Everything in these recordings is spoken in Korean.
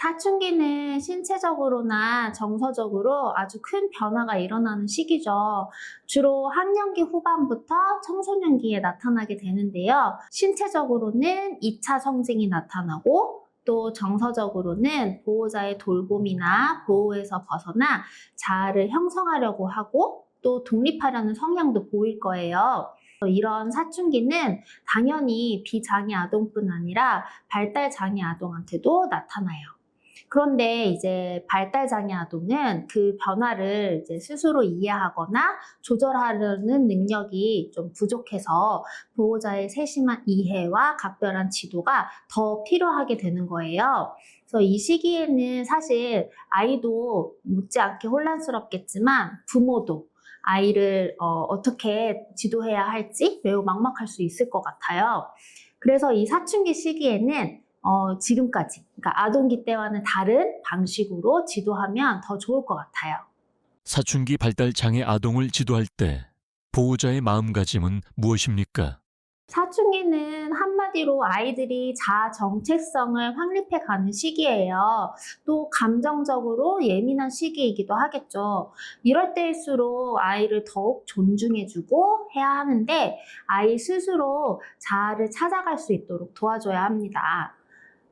사춘기는 신체적으로나 정서적으로 아주 큰 변화가 일어나는 시기죠. 주로 학년기 후반부터 청소년기에 나타나게 되는데요. 신체적으로는 2차 성징이 나타나고 또 정서적으로는 보호자의 돌봄이나 보호에서 벗어나 자아를 형성하려고 하고 또 독립하려는 성향도 보일 거예요. 이런 사춘기는 당연히 비장애 아동뿐 아니라 발달 장애 아동한테도 나타나요. 그런데 이제 발달 장애 아동은 그 변화를 이제 스스로 이해하거나 조절하려는 능력이 좀 부족해서 보호자의 세심한 이해와 각별한 지도가 더 필요하게 되는 거예요. 그래서 이 시기에는 사실 아이도 못지않게 혼란스럽겠지만 부모도 아이를 어떻게 지도해야 할지 매우 막막할 수 있을 것 같아요. 그래서 이 사춘기 시기에는 지금까지, 그러니까 아동기 때와는 다른 방식으로 지도하면 더 좋을 것 같아요. 사춘기 발달 장애 아동을 지도할 때 보호자의 마음가짐은 무엇입니까? 사춘기는 한마디로 아이들이 자아 정체성을 확립해가는 시기예요. 또 감정적으로 예민한 시기이기도 하겠죠. 이럴 때일수록 아이를 더욱 존중해주고 해야 하는데 아이 스스로 자아를 찾아갈 수 있도록 도와줘야 합니다.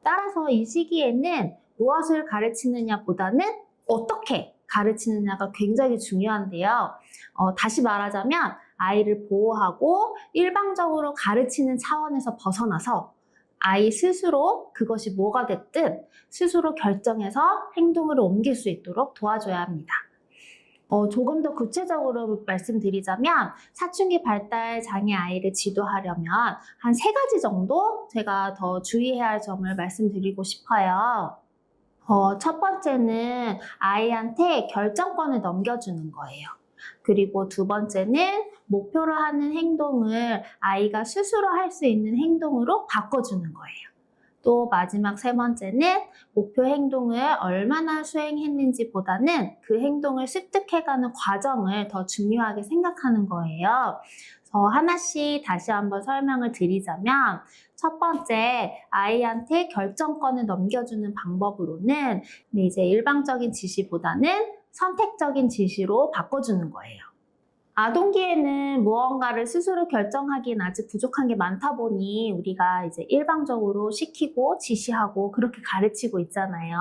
따라서 이 시기에는 무엇을 가르치느냐보다는 어떻게 가르치느냐가 굉장히 중요한데요. 다시 말하자면 아이를 보호하고 일방적으로 가르치는 차원에서 벗어나서 아이 스스로 그것이 뭐가 됐든 스스로 결정해서 행동으로 옮길 수 있도록 도와줘야 합니다. 조금 더 구체적으로 말씀드리자면 사춘기 발달 장애 아이를 지도하려면 한 3가지 정도 제가 더 주의해야 할 점을 말씀드리고 싶어요. 첫 번째는 아이한테 결정권을 넘겨주는 거예요. 그리고 두 번째는 목표로 하는 행동을 아이가 스스로 할 수 있는 행동으로 바꿔주는 거예요. 또 마지막 3번째는 목표 행동을 얼마나 수행했는지보다는 그 행동을 습득해가는 과정을 더 중요하게 생각하는 거예요. 그래서 하나씩 다시 한번 설명을 드리자면 첫 번째, 아이한테 결정권을 넘겨주는 방법으로는 이제 일방적인 지시보다는 선택적인 지시로 바꿔주는 거예요. 아동기에는 무언가를 스스로 결정하기엔 아직 부족한 게 많다 보니 우리가 이제 일방적으로 시키고 지시하고 그렇게 가르치고 있잖아요.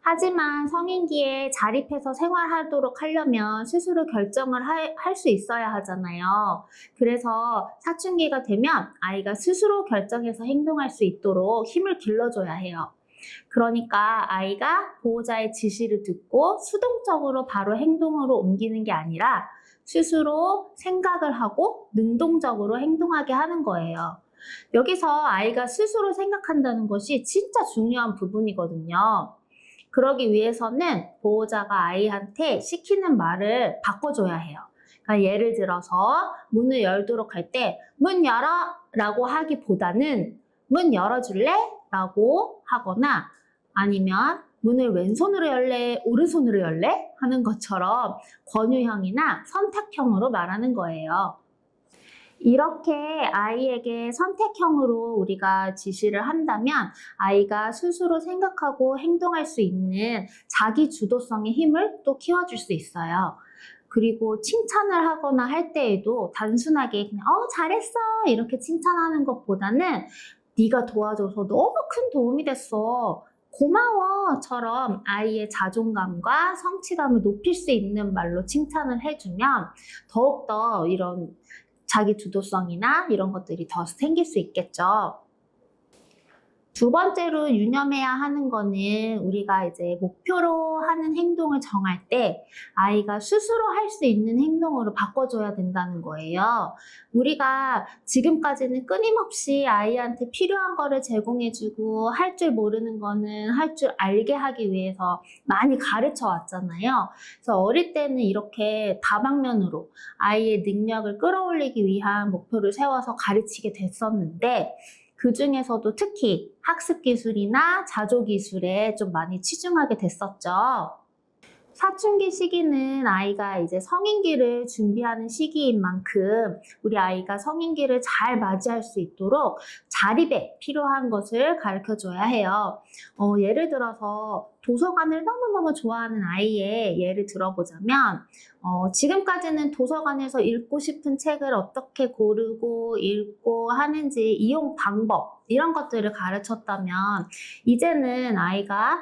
하지만 성인기에 자립해서 생활하도록 하려면 스스로 결정을 할 수 있어야 하잖아요. 그래서 사춘기가 되면 아이가 스스로 결정해서 행동할 수 있도록 힘을 길러줘야 해요. 그러니까 아이가 보호자의 지시를 듣고 수동적으로 바로 행동으로 옮기는 게 아니라 스스로 생각을 하고 능동적으로 행동하게 하는 거예요. 여기서 아이가 스스로 생각한다는 것이 진짜 중요한 부분이거든요. 그러기 위해서는 보호자가 아이한테 시키는 말을 바꿔줘야 해요. 그러니까 예를 들어서 문을 열도록 할 때 문 열어 라고 하기보다는 문 열어줄래? 라고 하거나 아니면 문을 왼손으로 열래? 오른손으로 열래? 하는 것처럼 권유형이나 선택형으로 말하는 거예요. 이렇게 아이에게 선택형으로 우리가 지시를 한다면 아이가 스스로 생각하고 행동할 수 있는 자기 주도성의 힘을 또 키워줄 수 있어요. 그리고 칭찬을 하거나 할 때에도 단순하게 그냥 잘했어 이렇게 칭찬하는 것보다는 네가 도와줘서 너무 큰 도움이 됐어. 고마워처럼 아이의 자존감과 성취감을 높일 수 있는 말로 칭찬을 해주면 더욱더 이런 자기 주도성이나 이런 것들이 더 생길 수 있겠죠. 두 번째로 유념해야 하는 거는 우리가 이제 목표로 하는 행동을 정할 때 아이가 스스로 할 수 있는 행동으로 바꿔줘야 된다는 거예요. 우리가 지금까지는 끊임없이 아이한테 필요한 거를 제공해주고 할 줄 모르는 거는 할 줄 알게 하기 위해서 많이 가르쳐 왔잖아요. 그래서 어릴 때는 이렇게 다방면으로 아이의 능력을 끌어올리기 위한 목표를 세워서 가르치게 됐었는데 그 중에서도 특히 학습 기술이나 자조 기술에 좀 많이 치중하게 됐었죠. 사춘기 시기는 아이가 이제 성인기를 준비하는 시기인 만큼 우리 아이가 성인기를 잘 맞이할 수 있도록 자립에 필요한 것을 가르쳐 줘야 해요. 예를 들어서 도서관을 너무너무 좋아하는 아이의 예를 들어보자면, 지금까지는 도서관에서 읽고 싶은 책을 어떻게 고르고 읽고 하는지 이용 방법, 이런 것들을 가르쳤다면, 이제는 아이가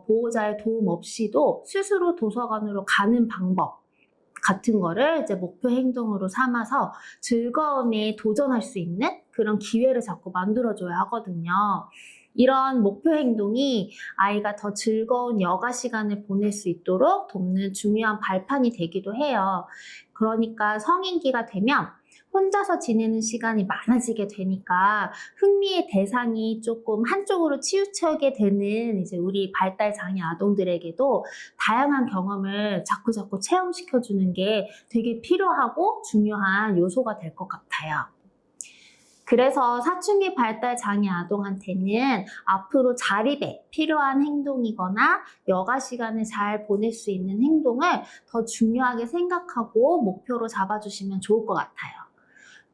보호자의 도움 없이도 스스로 도서관으로 가는 방법 같은 거를 이제 목표 행동으로 삼아서 즐거움에 도전할 수 있는 그런 기회를 자꾸 만들어줘야 하거든요. 이런 목표 행동이 아이가 더 즐거운 여가 시간을 보낼 수 있도록 돕는 중요한 발판이 되기도 해요. 그러니까 성인기가 되면 혼자서 지내는 시간이 많아지게 되니까 흥미의 대상이 조금 한쪽으로 치우쳐게 되는 이제 우리 발달 장애 아동들에게도 다양한 경험을 자꾸자꾸 체험시켜주는 게 되게 필요하고 중요한 요소가 될 것 같아요. 그래서 사춘기 발달 장애 아동한테는 앞으로 자립에 필요한 행동이거나 여가 시간을 잘 보낼 수 있는 행동을 더 중요하게 생각하고 목표로 잡아주시면 좋을 것 같아요.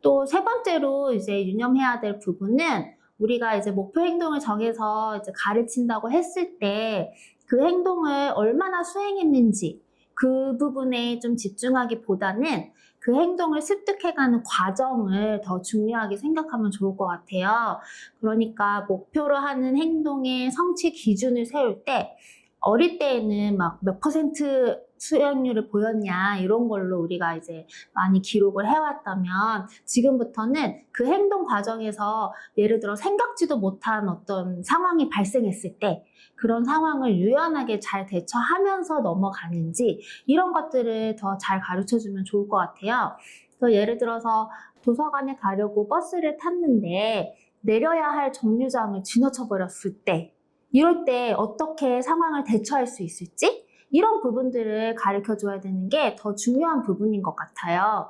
또 세 번째로 이제 유념해야 될 부분은 우리가 이제 목표 행동을 정해서 이제 가르친다고 했을 때 그 행동을 얼마나 수행했는지 그 부분에 좀 집중하기보다는 그 행동을 습득해가는 과정을 더 중요하게 생각하면 좋을 것 같아요. 그러니까 목표로 하는 행동의 성취 기준을 세울 때 어릴 때에는 막 몇 퍼센트 수행률을 보였냐 이런 걸로 우리가 이제 많이 기록을 해왔다면 지금부터는 그 행동 과정에서 예를 들어 생각지도 못한 어떤 상황이 발생했을 때 그런 상황을 유연하게 잘 대처하면서 넘어가는지 이런 것들을 더 잘 가르쳐주면 좋을 것 같아요. 그래서 예를 들어서 도서관에 가려고 버스를 탔는데 내려야 할 정류장을 지나쳐 버렸을 때 이럴 때 어떻게 상황을 대처할 수 있을지 이런 부분들을 가르쳐 줘야 되는 게 더 중요한 부분인 것 같아요.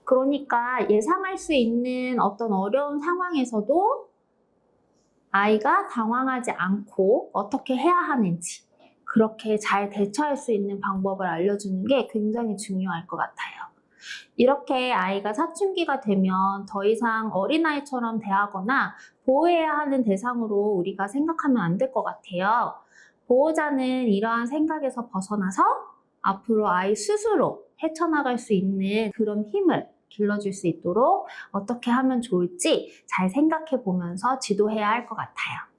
그러니까 예상할 수 있는 어떤 어려운 상황에서도 아이가 당황하지 않고 어떻게 해야 하는지 그렇게 잘 대처할 수 있는 방법을 알려주는 게 굉장히 중요할 것 같아요. 이렇게 아이가 사춘기가 되면 더 이상 어린아이처럼 대하거나 보호해야 하는 대상으로 우리가 생각하면 안 될 것 같아요. 보호자는 이러한 생각에서 벗어나서 앞으로 아이 스스로 헤쳐나갈 수 있는 그런 힘을 길러줄 수 있도록 어떻게 하면 좋을지 잘 생각해 보면서 지도해야 할 것 같아요.